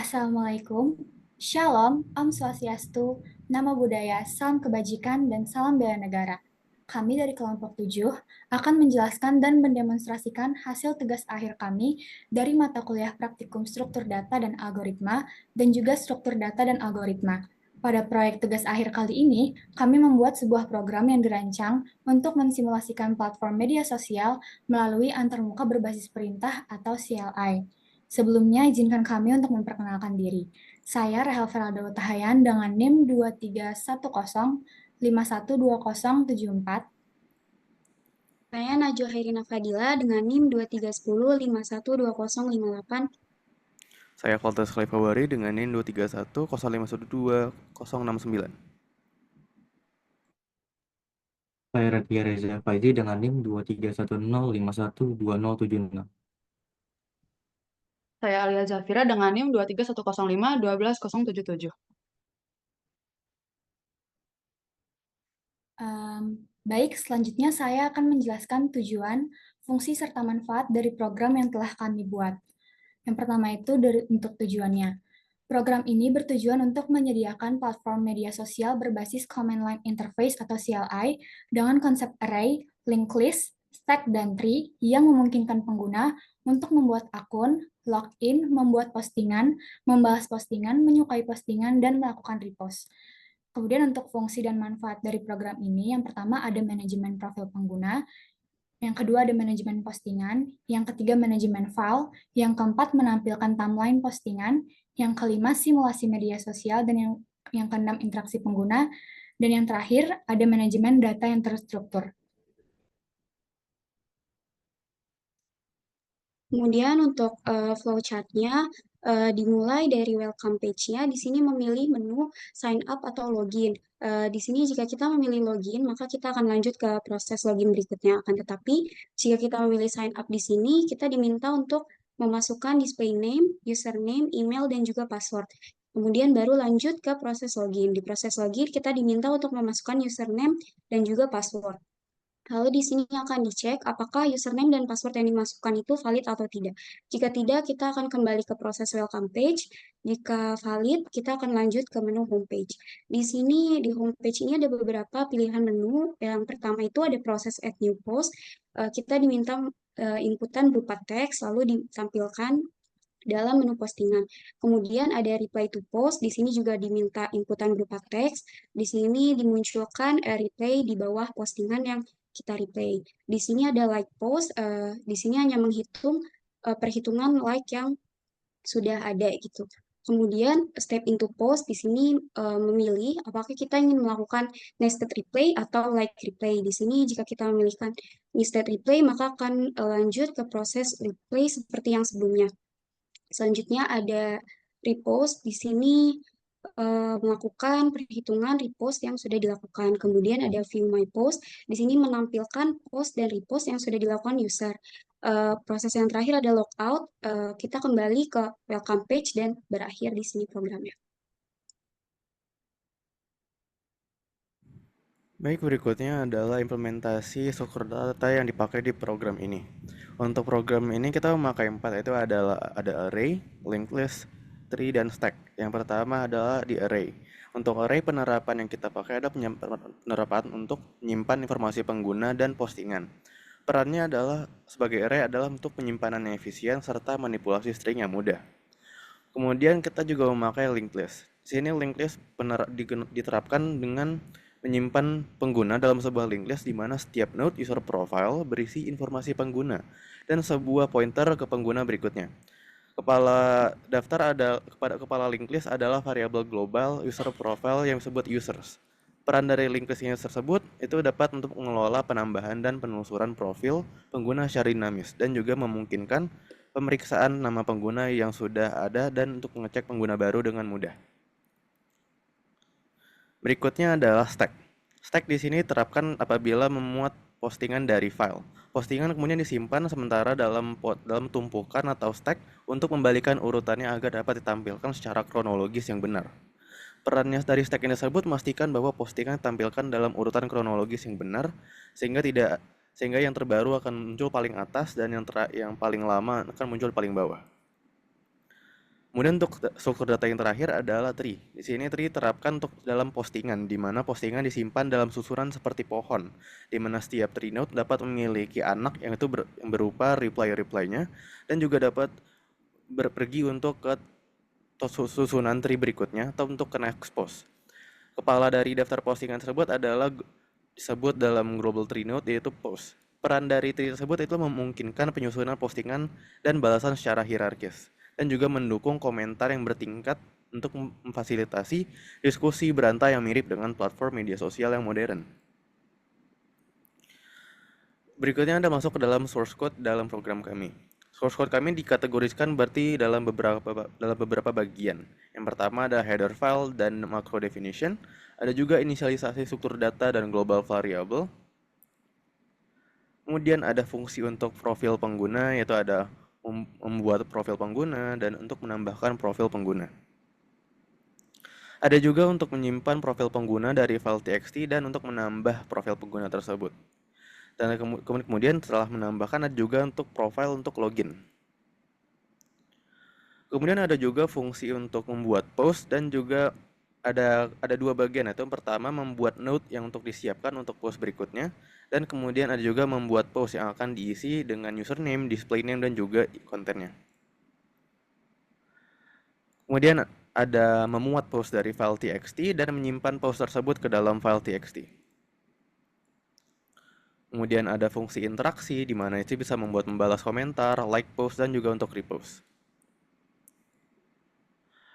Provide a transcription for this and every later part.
Assalamualaikum, Shalom, Om Swastiastu, Namo Buddhaya, Salam Kebajikan, dan Salam Bela Negara. Kami dari kelompok 7 akan menjelaskan dan mendemonstrasikan hasil tugas akhir kami dari mata kuliah praktikum struktur data dan algoritma, dan juga struktur data dan algoritma. Pada proyek tugas akhir kali ini, kami membuat sebuah program yang dirancang untuk mensimulasikan platform media sosial melalui antarmuka berbasis perintah atau CLI. Sebelumnya, izinkan kami untuk memperkenalkan diri. Saya Rehel Feraldo Tahayan dengan NIM 2310512074. Saya Najwa Hairina Fadila dengan NIM 2310512058. Saya Valter Februari dengan NIM 231051269. Saya Raditya Reza Faizi dengan NIM 2310512076. Saya Alia Zafira dengan NIM 23105 12077. Baik, selanjutnya saya akan menjelaskan tujuan, fungsi, serta manfaat dari program yang telah kami buat. Yang pertama itu untuk tujuannya. Program ini bertujuan untuk menyediakan platform media sosial berbasis Command Line Interface atau CLI dengan konsep array, linked list, stack, dan tree yang memungkinkan pengguna untuk membuat akun, login, membuat postingan, membalas postingan, menyukai postingan, dan melakukan repost. Kemudian untuk fungsi dan manfaat dari program ini, yang pertama ada manajemen profil pengguna, yang kedua ada manajemen postingan, yang ketiga manajemen file, yang keempat menampilkan timeline postingan, yang kelima simulasi media sosial, dan yang keenam interaksi pengguna, dan yang terakhir ada manajemen data yang terstruktur. Kemudian untuk flowchart-nya dimulai dari welcome page-nya. Di sini memilih menu sign up atau login. Di sini jika kita memilih login, maka kita akan lanjut ke proses login berikutnya. Akan tetapi jika kita memilih sign up di sini, kita diminta untuk memasukkan display name, username, email, dan juga password. Kemudian baru lanjut ke proses login. Di proses login kita diminta untuk memasukkan username dan juga password. Lalu di sini akan dicek apakah username dan password yang dimasukkan itu valid atau tidak. Jika tidak, kita akan kembali ke proses welcome page. Jika valid, kita akan lanjut ke menu homepage. Di sini, di homepage ini ada beberapa pilihan menu. Yang pertama itu ada proses add new post. Kita diminta inputan berupa teks, lalu ditampilkan dalam menu postingan. Kemudian ada reply to post, di sini juga diminta inputan berupa teks. Di sini dimunculkan reply di bawah postingan yang kita replay. Di sini ada like post, di sini hanya menghitung perhitungan like yang sudah ada gitu. Kemudian step into post di sini memilih apakah kita ingin melakukan nested replay atau like replay. Di sini jika kita memilihkan nested replay maka akan lanjut ke proses replay seperti yang sebelumnya. Selanjutnya ada repost. Di sini melakukan perhitungan repost yang sudah dilakukan. Kemudian ada view my post. Di sini menampilkan post dan repost yang sudah dilakukan user. Proses yang terakhir ada logout. Kita kembali ke welcome page dan berakhir di sini programnya. Baik, berikutnya adalah implementasi struktur data yang dipakai di program ini. Untuk program ini kita memakai 4, yaitu ada array, linked list, tree, dan stack. Yang pertama adalah di array. Untuk array, penerapan yang kita pakai adalah penerapan untuk menyimpan informasi pengguna dan postingan. Perannya adalah sebagai array adalah untuk penyimpanan yang efisien serta manipulasi string yang mudah. Kemudian kita juga memakai linked list. Di sini linked list diterapkan dengan menyimpan pengguna dalam sebuah linked list di mana setiap node user profile berisi informasi pengguna dan sebuah pointer ke pengguna berikutnya. Kepala kepala linked list adalah variabel global user profile yang disebut users. Peran dari linked list tersebut itu dapat untuk mengelola penambahan dan penelusuran profil pengguna secara dinamis dan juga memungkinkan pemeriksaan nama pengguna yang sudah ada dan untuk mengecek pengguna baru dengan mudah. Berikutnya adalah stack. Stack di sini terapkan apabila memuat postingan dari file. Postingan kemudian disimpan sementara dalam tumpukan atau stack untuk membalikan urutannya agar dapat ditampilkan secara kronologis yang benar. Perannya dari stack ini tersebut memastikan bahwa postingan ditampilkan dalam urutan kronologis yang benar sehingga yang terbaru akan muncul paling atas dan yang paling lama akan muncul paling bawah. Kemudian untuk struktur data yang terakhir adalah tree. Di sini tree terapkan untuk dalam postingan, di mana postingan disimpan dalam susunan seperti pohon, di mana setiap tree node dapat memiliki anak yang itu yang berupa reply-reply-nya, dan juga dapat pergi untuk ke susunan tree berikutnya atau untuk ke next post. Kepala dari daftar postingan tersebut adalah disebut dalam global tree node yaitu post. Peran dari tree tersebut itu memungkinkan penyusunan postingan dan balasan secara hierarkis, dan juga mendukung komentar yang bertingkat untuk memfasilitasi diskusi berantai yang mirip dengan platform media sosial yang modern. Berikutnya Anda masuk ke dalam source code dalam program kami. Source code kami dikategoriskan berarti dalam beberapa bagian. Yang pertama ada header file dan macro definition, ada juga inisialisasi struktur data dan global variable. Kemudian ada fungsi untuk profil pengguna, yaitu ada membuat profil pengguna dan untuk menambahkan profil pengguna. Ada juga untuk menyimpan profil pengguna dari file txt dan untuk menambah profil pengguna tersebut. Dan kemudian setelah menambahkan ada juga untuk profile untuk login. Kemudian ada juga fungsi untuk membuat post dan juga ada dua bagian, yaitu yang pertama membuat note yang untuk disiapkan untuk post berikutnya, dan kemudian ada juga membuat post yang akan diisi dengan username, display name, dan juga kontennya. Kemudian ada memuat post dari file txt dan menyimpan post tersebut ke dalam file txt. Kemudian ada fungsi interaksi, di mana itu bisa membalas komentar, like post, dan juga untuk repost.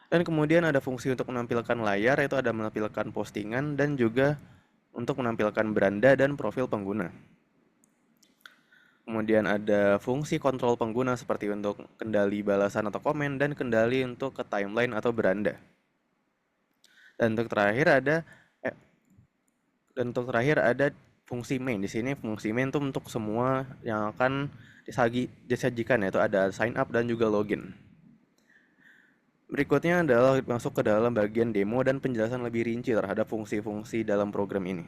Dan kemudian ada fungsi untuk menampilkan layar, yaitu ada menampilkan postingan dan juga untuk menampilkan beranda dan profil pengguna. Kemudian ada fungsi kontrol pengguna seperti untuk kendali balasan atau komen dan kendali untuk ke timeline atau beranda. Dan untuk terakhir ada fungsi main. Di sini fungsi main itu untuk semua yang akan disajikan, yaitu ada sign up dan juga login. Berikutnya adalah masuk ke dalam bagian demo dan penjelasan lebih rinci terhadap fungsi-fungsi dalam program ini.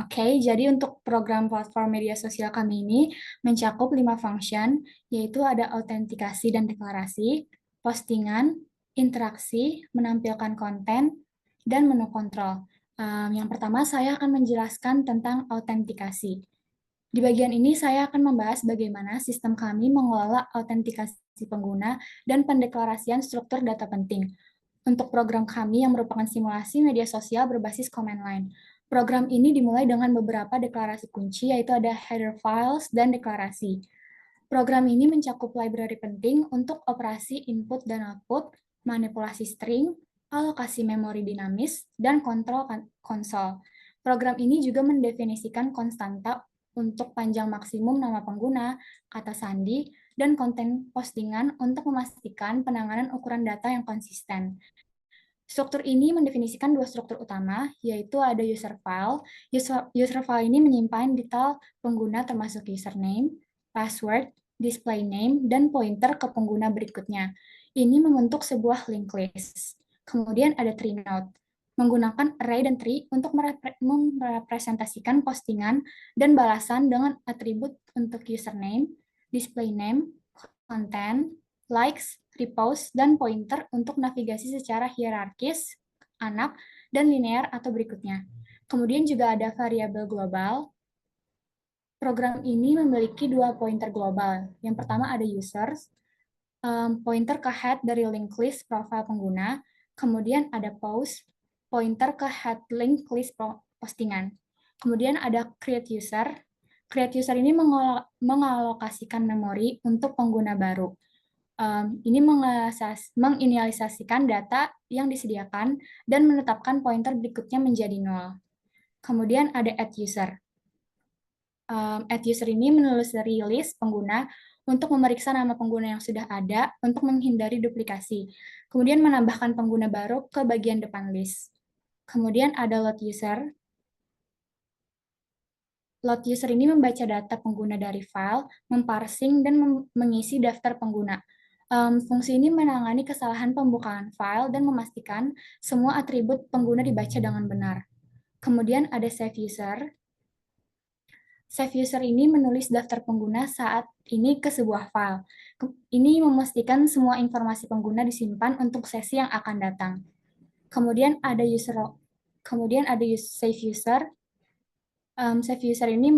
Oke, jadi untuk program platform media sosial kami ini mencakup 5 function, yaitu ada autentikasi dan deklarasi, postingan, interaksi, menampilkan konten, dan menu kontrol. Yang pertama, saya akan menjelaskan tentang autentikasi. Di bagian ini saya akan membahas bagaimana sistem kami mengelola autentikasi pengguna dan pendeklarasian struktur data penting untuk program kami yang merupakan simulasi media sosial berbasis command line. Program ini dimulai dengan beberapa deklarasi kunci, yaitu ada header files dan deklarasi. Program ini mencakup library penting untuk operasi input dan output, manipulasi string, alokasi memori dinamis, dan kontrol konsol. Program ini juga mendefinisikan konstanta untuk panjang maksimum nama pengguna, kata sandi, dan konten postingan untuk memastikan penanganan ukuran data yang konsisten. Struktur ini mendefinisikan dua struktur utama, yaitu ada user file. User file ini menyimpan detail pengguna termasuk username, password, display name, dan pointer ke pengguna berikutnya. Ini membentuk sebuah linked list. Kemudian ada tree node, menggunakan array dan tree untuk merepresentasikan postingan dan balasan dengan atribut untuk username, display name, konten, likes, repost, dan pointer untuk navigasi secara hierarkis, anak, dan linear atau berikutnya. Kemudian juga ada variabel global. Program ini memiliki dua pointer global. Yang pertama ada users, pointer ke head dari linked list profil pengguna. Kemudian ada post, pointer ke head linked list postingan. Kemudian ada create user. Create user ini mengalokasikan memori untuk pengguna baru. Ini menginisialisasikan data yang disediakan dan menetapkan pointer berikutnya menjadi 0. Kemudian ada add user. Add user ini menelusuri list pengguna untuk memeriksa nama pengguna yang sudah ada untuk menghindari duplikasi. Kemudian menambahkan pengguna baru ke bagian depan list. Kemudian ada load user. Load user ini membaca data pengguna dari file, memparsing, dan mengisi daftar pengguna. Fungsi ini menangani kesalahan pembukaan file dan memastikan semua atribut pengguna dibaca dengan benar. Kemudian ada save user. Save user ini menulis daftar pengguna saat ini ke sebuah file. Ini memastikan semua informasi pengguna disimpan untuk sesi yang akan datang. Kemudian ada save user. Save user ini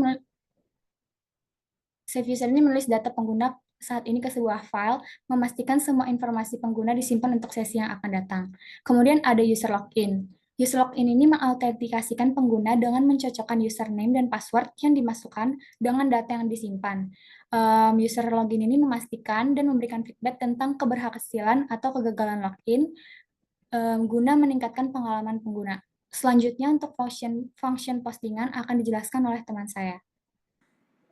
menulis data pengguna saat ini ke sebuah file, memastikan semua informasi pengguna disimpan untuk sesi yang akan datang. Kemudian ada user login. User login ini mengautentikasikan pengguna dengan mencocokkan username dan password yang dimasukkan dengan data yang disimpan. User login ini memastikan dan memberikan feedback tentang keberhasilan atau kegagalan login guna meningkatkan pengalaman pengguna. Selanjutnya untuk function postingan akan dijelaskan oleh teman saya.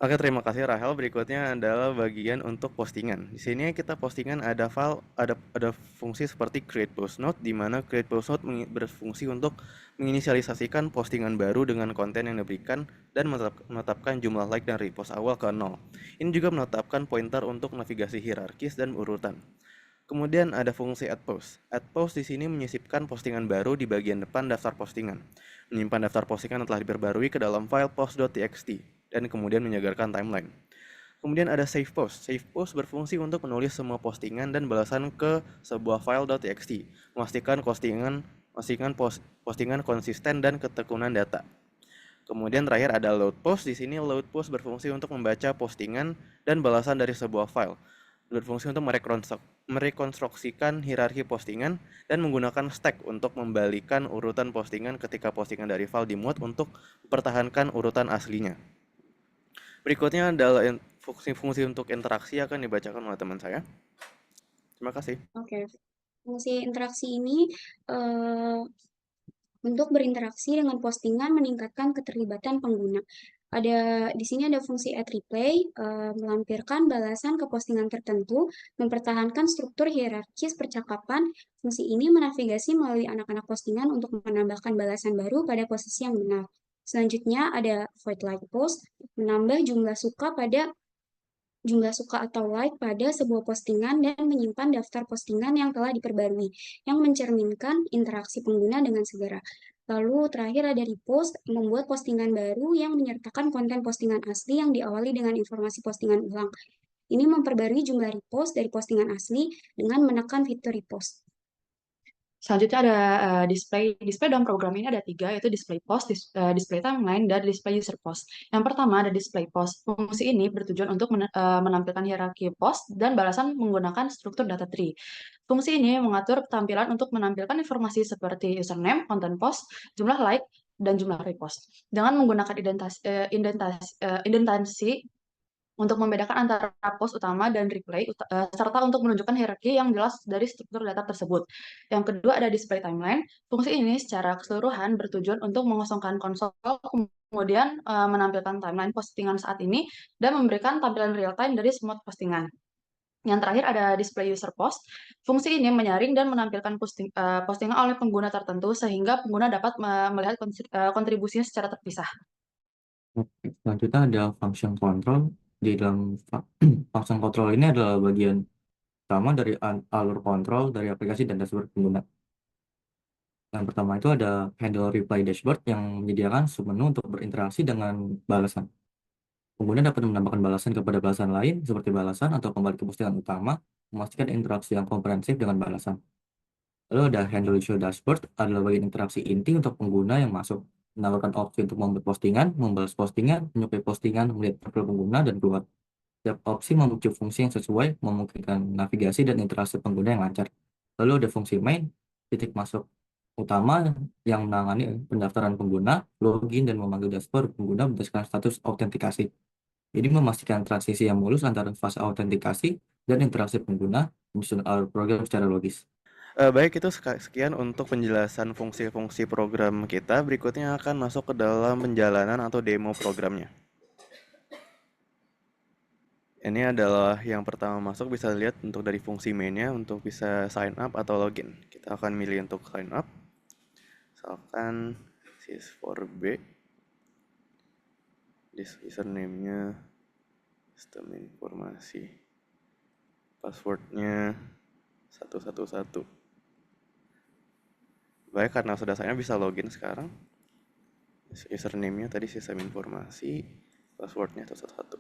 Oke, terima kasih Rahel. Berikutnya adalah bagian untuk postingan. Di sini kita postingan ada file, ada fungsi seperti create post note, di mana create post note berfungsi untuk menginisialisasikan postingan baru dengan konten yang diberikan dan menetapkan jumlah like dan repost awal ke 0. Ini juga menetapkan pointer untuk navigasi hierarkis dan urutan. Kemudian ada fungsi add post. Add post di sini menyisipkan postingan baru di bagian depan daftar postingan. Menyimpan daftar postingan yang telah diperbarui ke dalam file post.txt dan kemudian menyegarkan timeline. Kemudian ada save post. Save post berfungsi untuk menulis semua postingan dan balasan ke sebuah file.txt, memastikan postingan konsisten dan ketekunan data. Kemudian terakhir ada load post. Di sini load post berfungsi untuk membaca postingan dan balasan dari sebuah file. Berfungsi untuk merekonstruksikan hierarki postingan dan menggunakan stack untuk membalikan urutan postingan ketika postingan dari file dimuat untuk mempertahankan urutan aslinya. Berikutnya adalah fungsi-fungsi untuk interaksi akan dibacakan oleh teman saya. Terima kasih. Oke, fungsi interaksi ini untuk berinteraksi dengan postingan meningkatkan keterlibatan pengguna. Di sini ada fungsi add replay, melampirkan balasan ke postingan tertentu, mempertahankan struktur hierarkis percakapan. Fungsi ini menavigasi melalui anak-anak postingan untuk menambahkan balasan baru pada posisi yang benar. Selanjutnya ada void like post, menambah jumlah suka atau like pada sebuah postingan dan menyimpan daftar postingan yang telah diperbarui, yang mencerminkan interaksi pengguna dengan segera. Lalu terakhir ada repost, membuat postingan baru yang menyertakan konten postingan asli yang diawali dengan informasi postingan ulang. Ini memperbarui jumlah repost dari postingan asli dengan menekan fitur repost. Selanjutnya ada display. Display dalam program ini ada 3, yaitu display post, display timeline, dan display user post. Yang pertama ada display post. Fungsi ini bertujuan untuk menampilkan hierarki post dan balasan menggunakan struktur data tree. Fungsi ini mengatur tampilan untuk menampilkan informasi seperti username, konten post, jumlah like, dan jumlah repost. Dengan menggunakan indentasi untuk membedakan antara post utama dan replay, serta untuk menunjukkan hierarki yang jelas dari struktur data tersebut. Yang kedua ada display timeline. Fungsi ini secara keseluruhan bertujuan untuk mengosongkan konsol, kemudian menampilkan timeline postingan saat ini, dan memberikan tampilan real-time dari semua postingan. Yang terakhir ada display user post. Fungsi ini menyaring dan menampilkan postingan oleh pengguna tertentu, sehingga pengguna dapat melihat kontribusinya secara terpisah. Selanjutnya ada function control. Di dalam function control ini adalah bagian utama dari alur kontrol dari aplikasi dan dashboard pengguna. Yang pertama itu ada handle reply dashboard yang menyediakan submenu untuk berinteraksi dengan balasan. Pengguna dapat menambahkan balasan kepada balasan lain seperti balasan atau kembali ke postingan utama, memastikan interaksi yang komprehensif dengan balasan. Lalu ada handle show dashboard adalah bagian interaksi inti untuk pengguna yang masuk, menawarkan opsi untuk membuat postingan, membalas postingan, menyukai postingan, melihat profil pengguna, dan keluar. Setiap opsi memicu fungsi yang sesuai, memungkinkan navigasi dan interaksi pengguna yang lancar. Lalu ada fungsi main, titik masuk utama yang menangani pendaftaran pengguna, login, dan memanggil dashboard pengguna berdasarkan status autentikasi. Jadi memastikan transisi yang mulus antara fase autentikasi dan interaksi pengguna, menyusun alur program secara logis. Baik, itu sekian untuk penjelasan fungsi-fungsi program kita. Berikutnya akan masuk ke dalam penjalanan atau demo programnya. Ini adalah yang pertama masuk, bisa lihat untuk dari fungsi mainnya untuk bisa sign up atau login. Kita akan milih untuk sign up. Misalkan sys4b. Username-nya, sistem informasi, passwordnya 111. Baik, karena sudah saya bisa login sekarang. Username-nya tadi sistem informasi, passwordnya satu-satu.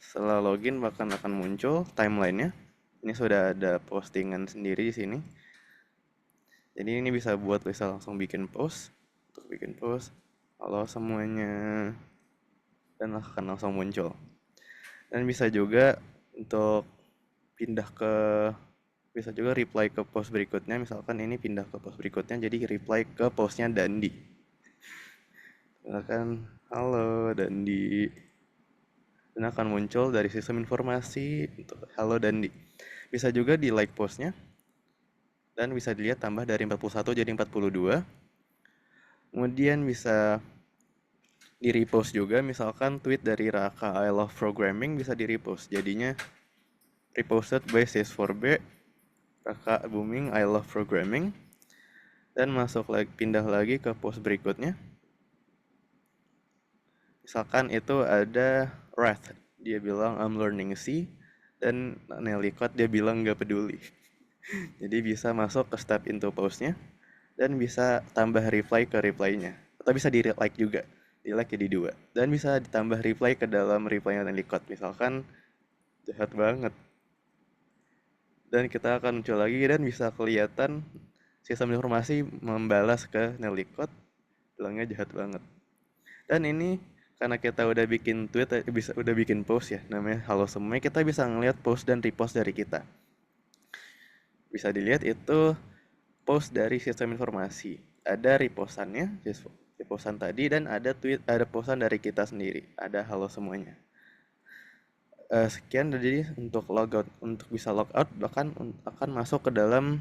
Setelah login bahkan akan muncul timelinenya. Ini sudah ada postingan sendiri di sini. Jadi ini bisa langsung bikin post. Untuk bikin post, halo semuanya, dan akan langsung muncul. Dan bisa juga untuk bisa juga reply ke post berikutnya. Misalkan ini pindah ke post berikutnya, jadi reply ke postnya Dandi. Misalkan halo Dandi, dan akan muncul dari sistem informasi untuk halo Dandi. Bisa juga di like postnya, dan bisa dilihat tambah dari 41 jadi 42. Kemudian bisa di repost juga, misalkan tweet dari Raka I love programming bisa di repost, jadinya reposted by Sis4B Raka booming I love programming, dan pindah lagi ke post berikutnya. Misalkan itu ada Wrath, dia bilang I'm learning C, dan Nellycott dia bilang gak peduli. Jadi bisa masuk ke step into postnya, dan bisa tambah reply ke reply-nya, atau bisa di like juga, di like jadi 2, dan bisa ditambah reply ke dalam reply-nya Nellycott. Misalkan jahat banget, dan kita akan muncul lagi dan bisa kelihatan sistem informasi membalas ke Nellycott bilangnya jahat banget. Dan ini karena kita udah bikin tweet, udah bikin post ya, namanya halo semuanya, kita bisa ngeliat post dan repost dari kita. Bisa dilihat itu post dari sistem informasi. Ada repostannya, repostan tadi, dan ada postan dari kita sendiri. Ada halo semuanya. Sekian jadi untuk logout. Untuk bisa logout bahkan akan masuk ke dalam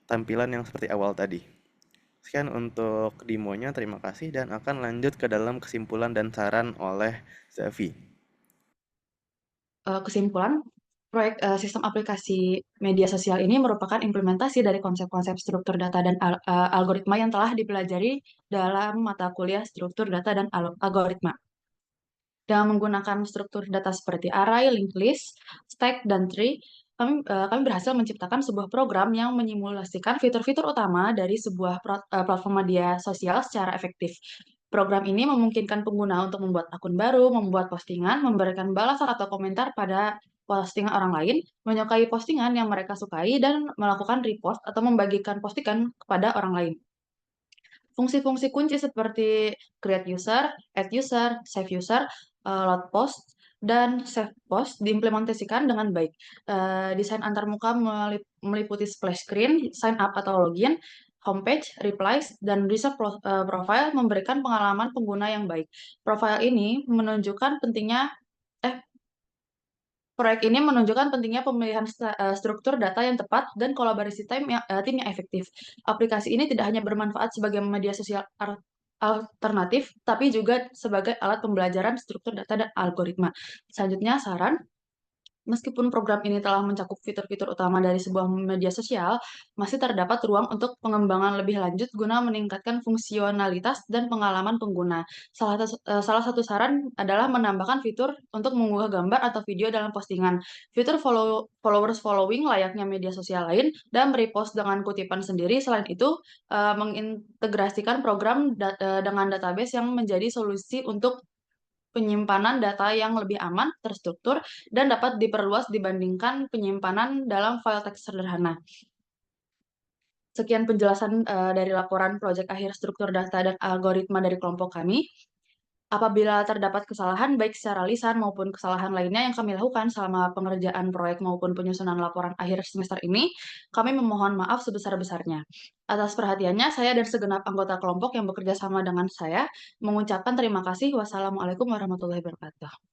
tampilan yang seperti awal tadi. Sekian untuk demonya, terima kasih, dan akan lanjut ke dalam kesimpulan dan saran oleh Zavi. Kesimpulan, proyek sistem aplikasi media sosial ini merupakan implementasi dari konsep-konsep struktur data dan algoritma yang telah dipelajari dalam mata kuliah struktur data dan algoritma. Dengan menggunakan struktur data seperti array, linked list, stack, dan tree, kami berhasil menciptakan sebuah program yang menyimulasikan fitur-fitur utama dari sebuah platform media sosial secara efektif. Program ini memungkinkan pengguna untuk membuat akun baru, membuat postingan, memberikan balasan atau komentar pada postingan orang lain, menyukai postingan yang mereka sukai, dan melakukan repost atau membagikan postingan kepada orang lain. Fungsi-fungsi kunci seperti create user, add user, save user, load post, dan save post diimplementasikan dengan baik. Desain antarmuka meliputi splash screen, sign up atau login, homepage, replies, dan user profile memberikan pengalaman pengguna yang baik. Profile ini menunjukkan pentingnya Proyek ini menunjukkan pentingnya pemilihan struktur data yang tepat dan kolaborasi tim yang efektif. Aplikasi ini tidak hanya bermanfaat sebagai media sosial alternatif, tapi juga sebagai alat pembelajaran struktur data dan algoritma. Selanjutnya, saran. Meskipun program ini telah mencakup fitur-fitur utama dari sebuah media sosial, masih terdapat ruang untuk pengembangan lebih lanjut guna meningkatkan fungsionalitas dan pengalaman pengguna. Salah satu saran adalah menambahkan fitur untuk mengunggah gambar atau video dalam postingan, fitur followers following layaknya media sosial lain, dan repost dengan kutipan sendiri. Selain itu, mengintegrasikan program dengan database yang menjadi solusi untuk penyimpanan data yang lebih aman, terstruktur, dan dapat diperluas dibandingkan penyimpanan dalam file teks sederhana. Sekian penjelasan dari laporan proyek akhir struktur data dan algoritma dari kelompok kami. Apabila terdapat kesalahan baik secara lisan maupun kesalahan lainnya yang kami lakukan selama pengerjaan proyek maupun penyusunan laporan akhir semester ini, kami memohon maaf sebesar-besarnya. Atas perhatiannya, saya dan segenap anggota kelompok yang bekerja sama dengan saya mengucapkan terima kasih. Wassalamualaikum warahmatullahi wabarakatuh.